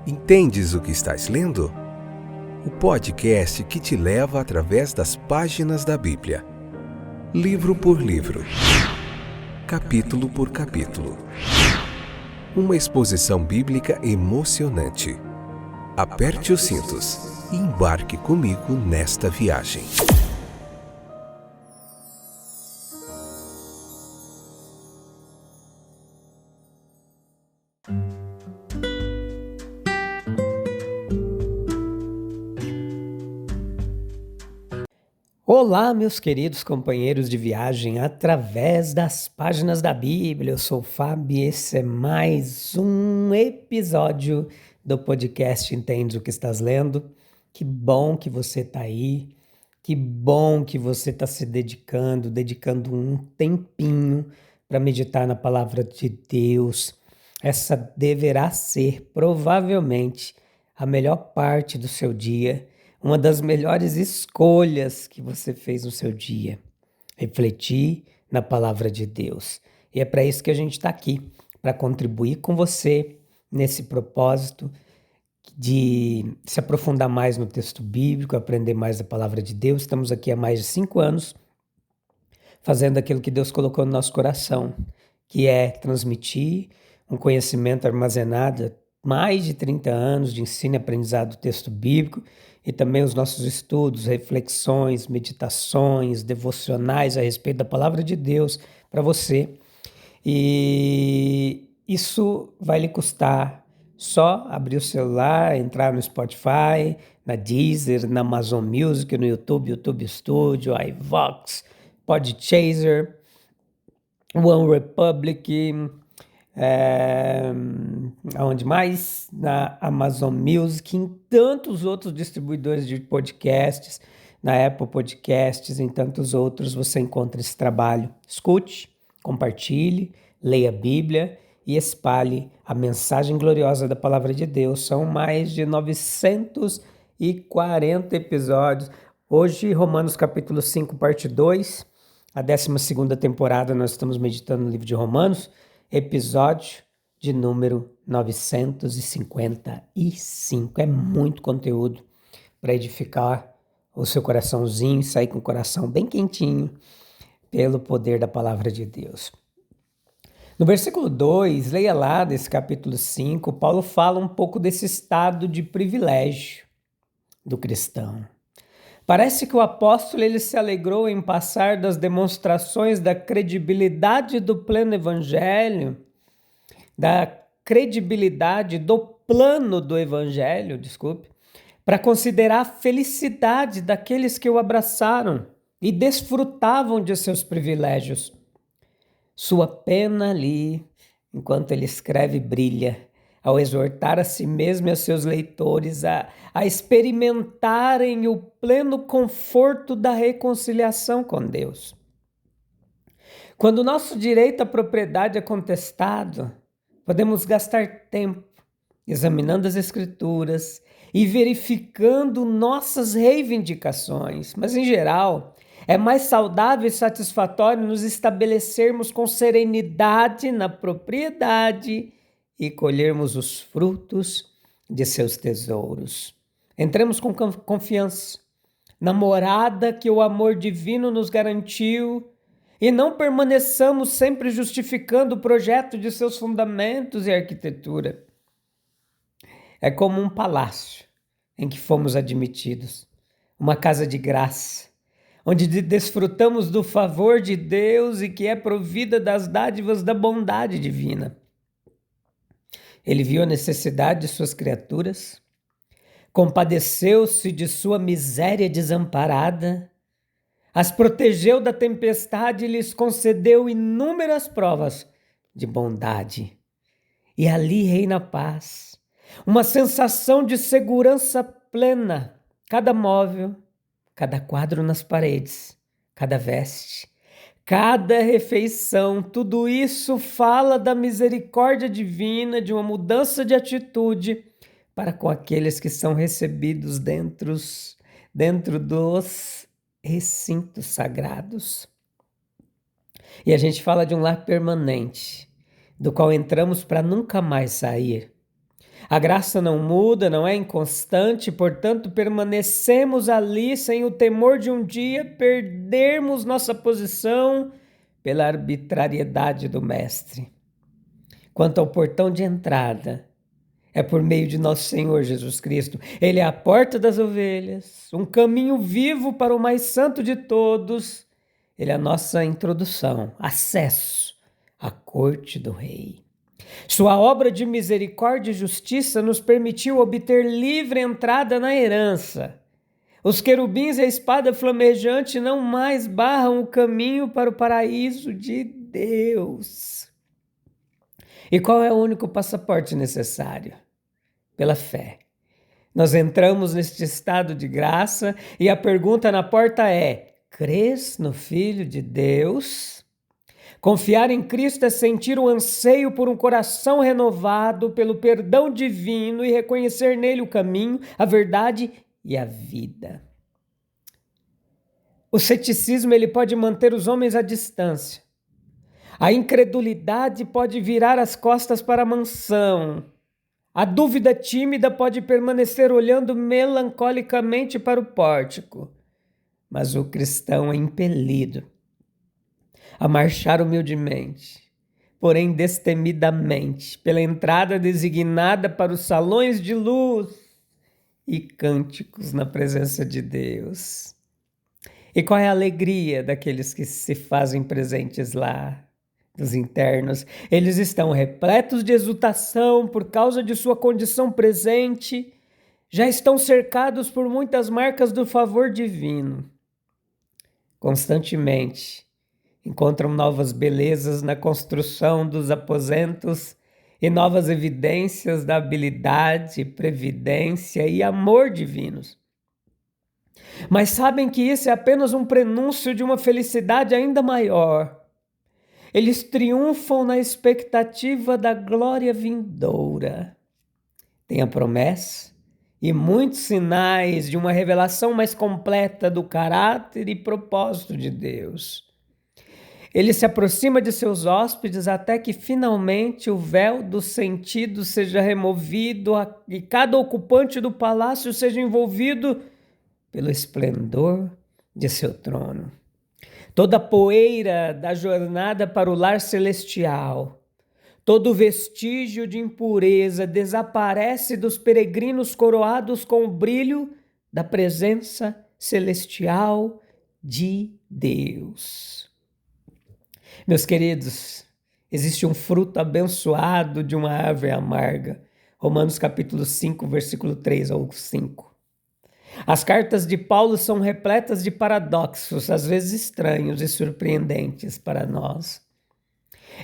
Entendes o que estás lendo? O podcast que te leva através das páginas da Bíblia, livro por livro, capítulo por capítulo. Uma exposição bíblica emocionante. Aperte os cintos e embarque comigo nesta viagem. Olá, meus queridos companheiros de viagem através das páginas da Bíblia. Eu sou o Fábio e esse é mais um episódio do podcast Entende o que estás lendo. Que bom que você está aí, que bom que você está se dedicando um tempinho para meditar na palavra de Deus. Essa deverá ser provavelmente a melhor parte do seu dia. Uma das melhores escolhas que você fez no seu dia, refletir na palavra de Deus. E é para isso que a gente está aqui, para contribuir com você nesse propósito de se aprofundar mais no texto bíblico, aprender mais da palavra de Deus. Estamos aqui há mais de 5 anos fazendo aquilo que Deus colocou no nosso coração, que é transmitir um conhecimento armazenado há mais de 30 anos de ensino e aprendizado do texto bíblico, e também os nossos estudos, reflexões, meditações, devocionais a respeito da palavra de Deus para você. E isso vai lhe custar só abrir o celular, entrar no Spotify, na Deezer, na Amazon Music, no YouTube Studio, iVox, Podchaser, One Republic, aonde mais? Na Amazon Music, em tantos outros distribuidores de podcasts, na Apple Podcasts, em tantos outros você encontra esse trabalho. Escute, compartilhe, leia a Bíblia e espalhe a mensagem gloriosa da palavra de Deus. São mais de 940 episódios. Hoje, Romanos capítulo 5, parte 2, a 12ª temporada, nós estamos meditando no livro de Romanos, episódio de número 955. É muito conteúdo para edificar o seu coraçãozinho, sair com o coração bem quentinho pelo poder da palavra de Deus. No versículo 2, leia lá desse capítulo 5, Paulo fala um pouco desse estado de privilégio do cristão. Parece que o apóstolo ele se alegrou em passar das demonstrações da credibilidade do pleno evangelho, da credibilidade do plano do evangelho, para considerar a felicidade daqueles que o abraçaram e desfrutavam de seus privilégios. Sua pena ali, enquanto ele escreve, brilha, ao exortar a si mesmo e a seus leitores a experimentarem o pleno conforto da reconciliação com Deus. Quando o nosso direito à propriedade é contestado, podemos gastar tempo examinando as Escrituras e verificando nossas reivindicações, mas em geral é mais saudável e satisfatório nos estabelecermos com serenidade na propriedade e colhermos os frutos de seus tesouros. Entremos com confiança na morada que o amor divino nos garantiu e não permaneçamos sempre justificando o projeto de seus fundamentos e arquitetura. É como um palácio em que fomos admitidos, uma casa de graça, onde desfrutamos do favor de Deus e que é provida das dádivas da bondade divina. Ele viu a necessidade de suas criaturas, compadeceu-se de sua miséria desamparada, as protegeu da tempestade e lhes concedeu inúmeras provas de bondade. E ali reina a paz, uma sensação de segurança plena. Cada móvel, cada quadro nas paredes, cada veste, cada refeição, tudo isso fala da misericórdia divina, de uma mudança de atitude para com aqueles que são recebidos dentro dos recintos sagrados. E a gente fala de um lar permanente, do qual entramos para nunca mais sair. A graça não muda, não é inconstante, portanto, permanecemos ali sem o temor de um dia perdermos nossa posição pela arbitrariedade do Mestre. Quanto ao portão de entrada, é por meio de nosso Senhor Jesus Cristo. Ele é a porta das ovelhas, um caminho vivo para o mais santo de todos. Ele é a nossa introdução, acesso à corte do Rei. Sua obra de misericórdia e justiça nos permitiu obter livre entrada na herança. Os querubins e a espada flamejante não mais barram o caminho para o paraíso de Deus. E qual é o único passaporte necessário? Pela fé. Nós entramos neste estado de graça e a pergunta na porta é: crês no Filho de Deus? Confiar em Cristo é sentir o anseio por um coração renovado pelo perdão divino e reconhecer nele o caminho, a verdade e a vida. O ceticismo ele pode manter os homens à distância. A incredulidade pode virar as costas para a mansão. A dúvida tímida pode permanecer olhando melancolicamente para o pórtico. Mas o cristão é impelido a marchar humildemente, porém destemidamente, pela entrada designada para os salões de luz e cânticos na presença de Deus. E qual é a alegria daqueles que se fazem presentes lá, dos internos? Eles estão repletos de exultação por causa de sua condição presente, já estão cercados por muitas marcas do favor divino. Constantemente encontram novas belezas na construção dos aposentos e novas evidências da habilidade, previdência e amor divinos. Mas sabem que isso é apenas um prenúncio de uma felicidade ainda maior. Eles triunfam na expectativa da glória vindoura. Tem a promessa e muitos sinais de uma revelação mais completa do caráter e propósito de Deus. Ele se aproxima de seus hóspedes até que finalmente o véu dos sentidos seja removido e cada ocupante do palácio seja envolvido pelo esplendor de seu trono. Toda a poeira da jornada para o lar celestial, todo vestígio de impureza desaparece dos peregrinos coroados com o brilho da presença celestial de Deus. Meus queridos, existe um fruto abençoado de uma árvore amarga. Romanos capítulo 5, versículo 3 ao 5. As cartas de Paulo são repletas de paradoxos, às vezes estranhos e surpreendentes para nós.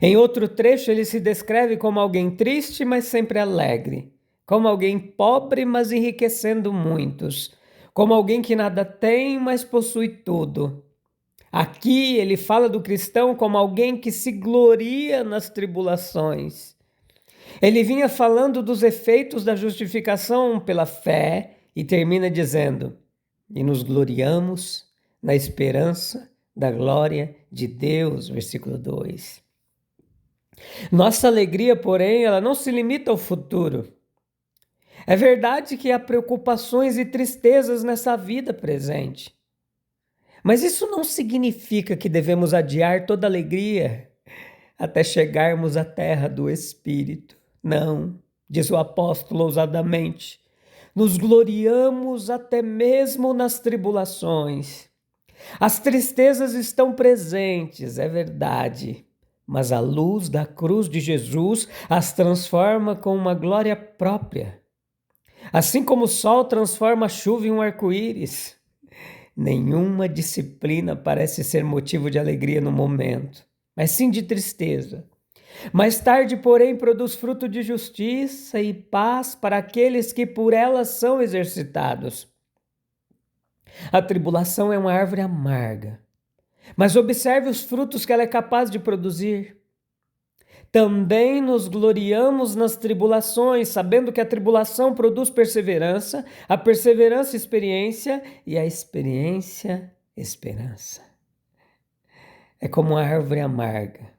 Em outro trecho, ele se descreve como alguém triste, mas sempre alegre, como alguém pobre, mas enriquecendo muitos, como alguém que nada tem, mas possui tudo. Aqui ele fala do cristão como alguém que se gloria nas tribulações. Ele vinha falando dos efeitos da justificação pela fé e termina dizendo: e nos gloriamos na esperança da glória de Deus, versículo 2. Nossa alegria, porém, ela não se limita ao futuro. É verdade que há preocupações e tristezas nessa vida presente. Mas isso não significa que devemos adiar toda alegria até chegarmos à terra do Espírito. Não, diz o apóstolo ousadamente. Nos gloriamos até mesmo nas tribulações. As tristezas estão presentes, é verdade, mas a luz da cruz de Jesus as transforma com uma glória própria. Assim como o sol transforma a chuva em um arco-íris, nenhuma disciplina parece ser motivo de alegria no momento, mas sim de tristeza. Mais tarde, porém, produz fruto de justiça e paz para aqueles que por ela são exercitados. A tribulação é uma árvore amarga, mas observe os frutos que ela é capaz de produzir. Também nos gloriamos nas tribulações, sabendo que a tribulação produz perseverança, a perseverança experiência e a experiência esperança. É como uma árvore amarga.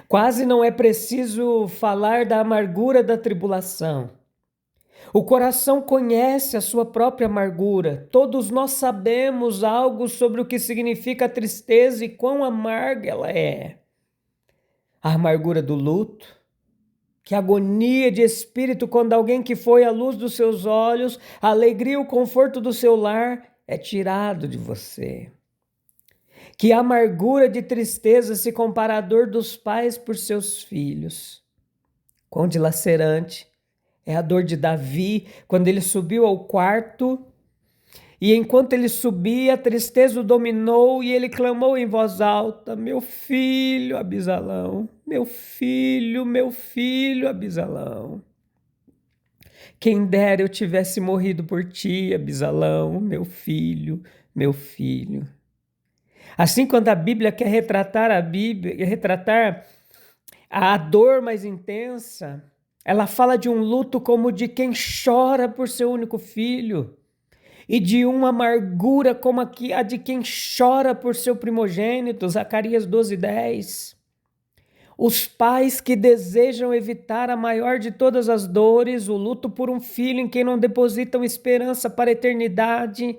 Quase não é preciso falar da amargura da tribulação. O coração conhece a sua própria amargura. Todos nós sabemos algo sobre o que significa a tristeza e quão amarga ela é. A amargura do luto, que agonia de espírito quando alguém que foi a luz dos seus olhos, a alegria e o conforto do seu lar é tirado de você. Que a amargura de tristeza se compara à dor dos pais por seus filhos. Quão dilacerante é a dor de Davi quando ele subiu ao quarto e enquanto ele subia, a tristeza o dominou e ele clamou em voz alta: meu filho Abisalão, meu filho Abisalão. Quem dera eu tivesse morrido por ti, Abisalão, meu filho, meu filho. Assim, quando a Bíblia quer retratar a dor mais intensa, ela fala de um luto como de quem chora por seu único filho e de uma amargura como a de quem chora por seu primogênito, Zacarias 12:10. Os pais que desejam evitar a maior de todas as dores, o luto por um filho em quem não depositam esperança para a eternidade,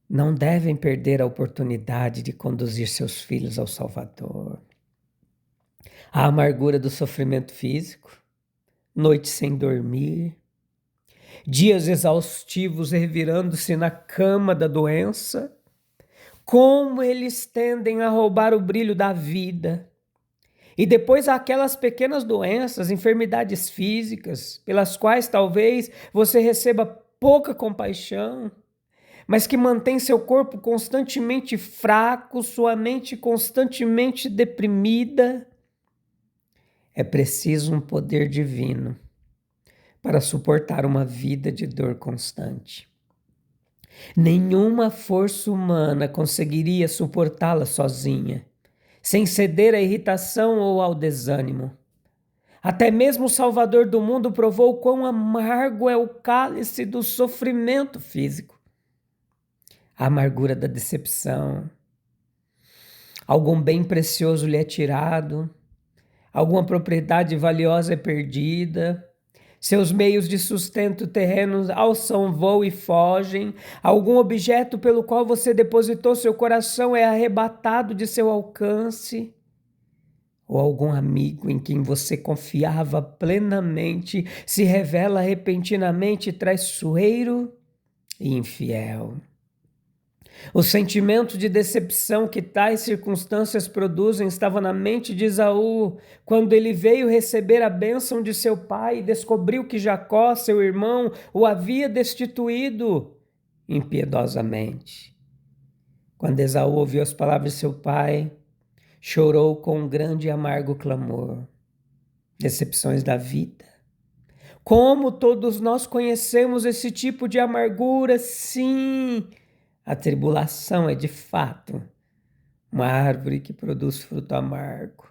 não devem perder a oportunidade de conduzir seus filhos ao Salvador. A amargura do sofrimento físico, noites sem dormir, dias exaustivos revirando-se na cama da doença, como eles tendem a roubar o brilho da vida. E depois há aquelas pequenas doenças, enfermidades físicas, pelas quais talvez você receba pouca compaixão, mas que mantém seu corpo constantemente fraco, sua mente constantemente deprimida. É preciso um poder divino para suportar uma vida de dor constante. Nenhuma força humana conseguiria suportá-la sozinha, sem ceder à irritação ou ao desânimo. Até mesmo o Salvador do mundo provou quão amargo é o cálice do sofrimento físico. A amargura da decepção. Algum bem precioso lhe é tirado, alguma propriedade valiosa é perdida, seus meios de sustento terrenos alçam voo e fogem, algum objeto pelo qual você depositou seu coração é arrebatado de seu alcance, ou algum amigo em quem você confiava plenamente se revela repentinamente traiçoeiro e infiel. O sentimento de decepção que tais circunstâncias produzem estava na mente de Esaú, quando ele veio receber a bênção de seu pai e descobriu que Jacó, seu irmão, o havia destituído impiedosamente. Quando Esaú ouviu as palavras de seu pai, chorou com um grande e amargo clamor. Decepções da vida. Como todos nós conhecemos esse tipo de amargura, sim. A tribulação é, de fato, uma árvore que produz fruto amargo.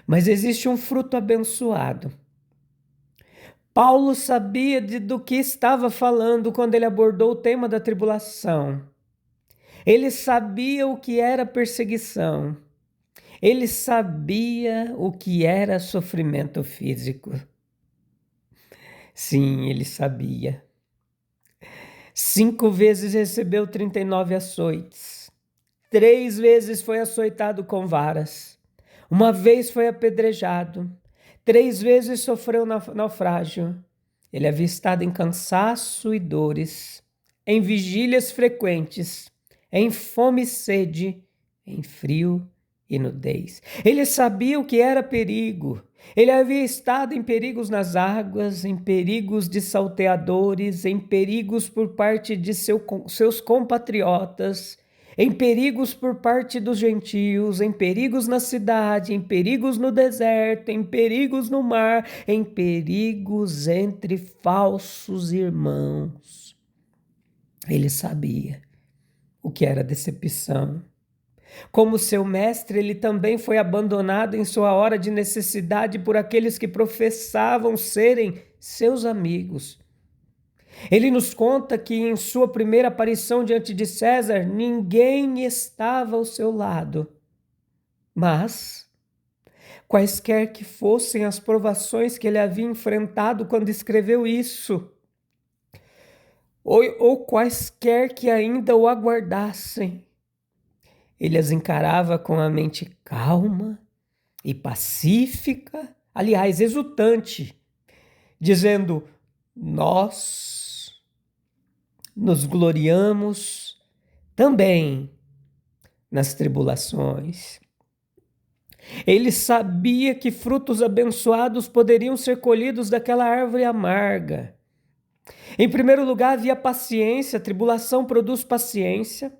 Mas existe um fruto abençoado. Paulo sabia do que estava falando quando ele abordou o tema da tribulação. Ele sabia o que era perseguição. Ele sabia o que era sofrimento físico. Sim, ele sabia. 5 vezes recebeu 39 açoites. 3 vezes foi açoitado com varas. 1 vez foi apedrejado. 3 vezes sofreu naufrágio. Ele havia estado em cansaço e dores, em vigílias frequentes, em fome e sede, em frio e nudez. Ele sabia o que era perigo. Ele havia estado em perigos nas águas, em perigos de salteadores, em perigos por parte de seus compatriotas, em perigos por parte dos gentios, em perigos na cidade, em perigos no deserto, em perigos no mar, em perigos entre falsos irmãos. Ele sabia o que era decepção. Como seu mestre, ele também foi abandonado em sua hora de necessidade por aqueles que professavam serem seus amigos. Ele nos conta que em sua primeira aparição diante de César, ninguém estava ao seu lado. Mas, quaisquer que fossem as provações que ele havia enfrentado quando escreveu isso, ou quaisquer que ainda o aguardassem. Ele as encarava com a mente calma e pacífica, aliás, exultante, dizendo: nós nos gloriamos também nas tribulações. Ele sabia que frutos abençoados poderiam ser colhidos daquela árvore amarga. Em primeiro lugar, havia paciência. A tribulação produz paciência.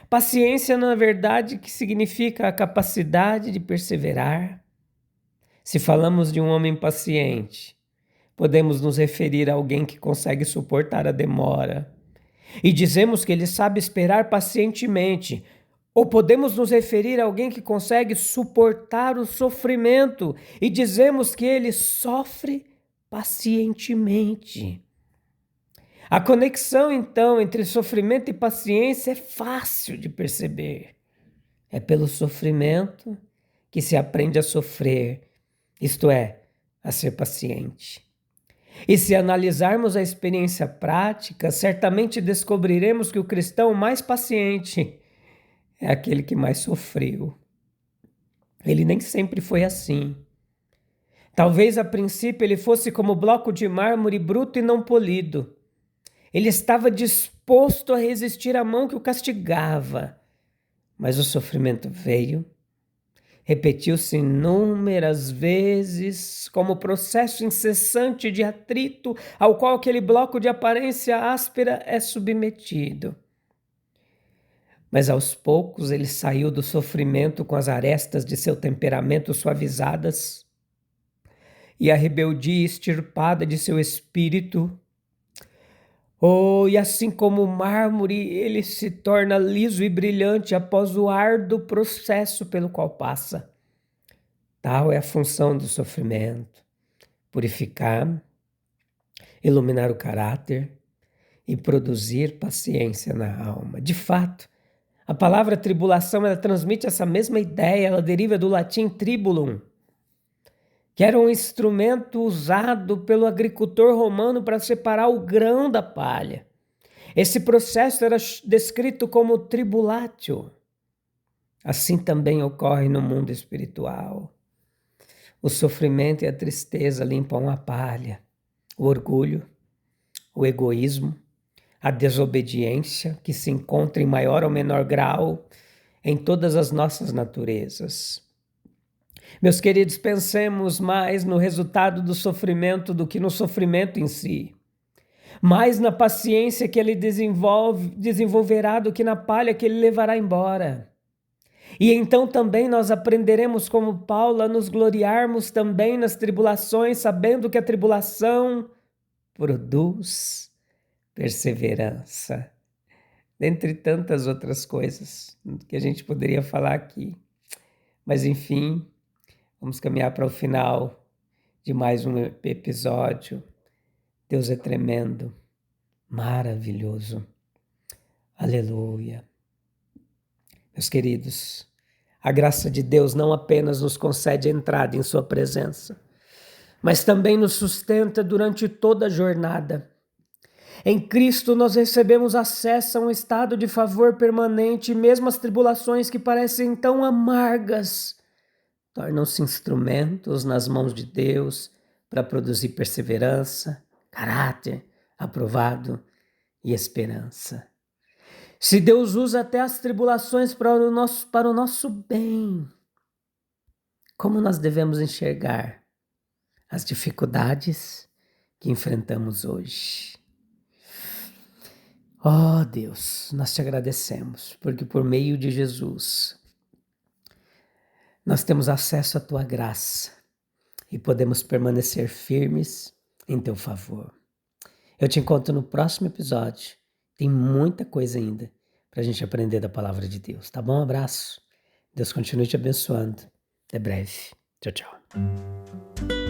Paciência, na verdade, que significa a capacidade de perseverar. Se falamos de um homem paciente, podemos nos referir a alguém que consegue suportar a demora. E dizemos que ele sabe esperar pacientemente. Ou podemos nos referir a alguém que consegue suportar o sofrimento e dizemos que ele sofre pacientemente. A conexão, então, entre sofrimento e paciência é fácil de perceber. É pelo sofrimento que se aprende a sofrer, isto é, a ser paciente. E se analisarmos a experiência prática, certamente descobriremos que o cristão mais paciente é aquele que mais sofreu. Ele nem sempre foi assim. Talvez a princípio ele fosse como bloco de mármore bruto e não polido. Ele estava disposto a resistir à mão que o castigava. Mas o sofrimento veio, repetiu-se inúmeras vezes como processo incessante de atrito ao qual aquele bloco de aparência áspera é submetido. Mas aos poucos ele saiu do sofrimento com as arestas de seu temperamento suavizadas e a rebeldia extirpada de seu espírito. E assim como o mármore, ele se torna liso e brilhante após o árduo processo pelo qual passa. Tal é a função do sofrimento: purificar, iluminar o caráter e produzir paciência na alma. De fato, a palavra tribulação, ela transmite essa mesma ideia, ela deriva do latim tribulum, que era um instrumento usado pelo agricultor romano para separar o grão da palha. Esse processo era descrito como tribulatio. Assim também ocorre no mundo espiritual. O sofrimento e a tristeza limpam a palha, o orgulho, o egoísmo, a desobediência, que se encontra em maior ou menor grau em todas as nossas naturezas. Meus queridos, pensemos mais no resultado do sofrimento do que no sofrimento em si. Mais na paciência que ele desenvolverá do que na palha que ele levará embora. E então também nós aprenderemos, como Paulo, a nos gloriarmos também nas tribulações, sabendo que a tribulação produz perseverança. Dentre tantas outras coisas que a gente poderia falar aqui. Mas enfim, vamos caminhar para o final de mais um episódio. Deus é tremendo, maravilhoso. Aleluia. Meus queridos, a graça de Deus não apenas nos concede entrada em sua presença, mas também nos sustenta durante toda a jornada. Em Cristo nós recebemos acesso a um estado de favor permanente e mesmo as tribulações que parecem tão amargas tornam-se instrumentos nas mãos de Deus para produzir perseverança, caráter aprovado e esperança. Se Deus usa até as tribulações para o nosso bem, como nós devemos enxergar as dificuldades que enfrentamos hoje? Oh Deus, nós te agradecemos, porque por meio de Jesus, nós temos acesso à tua graça e podemos permanecer firmes em teu favor. Eu te encontro no próximo episódio. Tem muita coisa ainda para a gente aprender da palavra de Deus, tá bom? Um abraço. Deus continue te abençoando. Até breve. Tchau, tchau.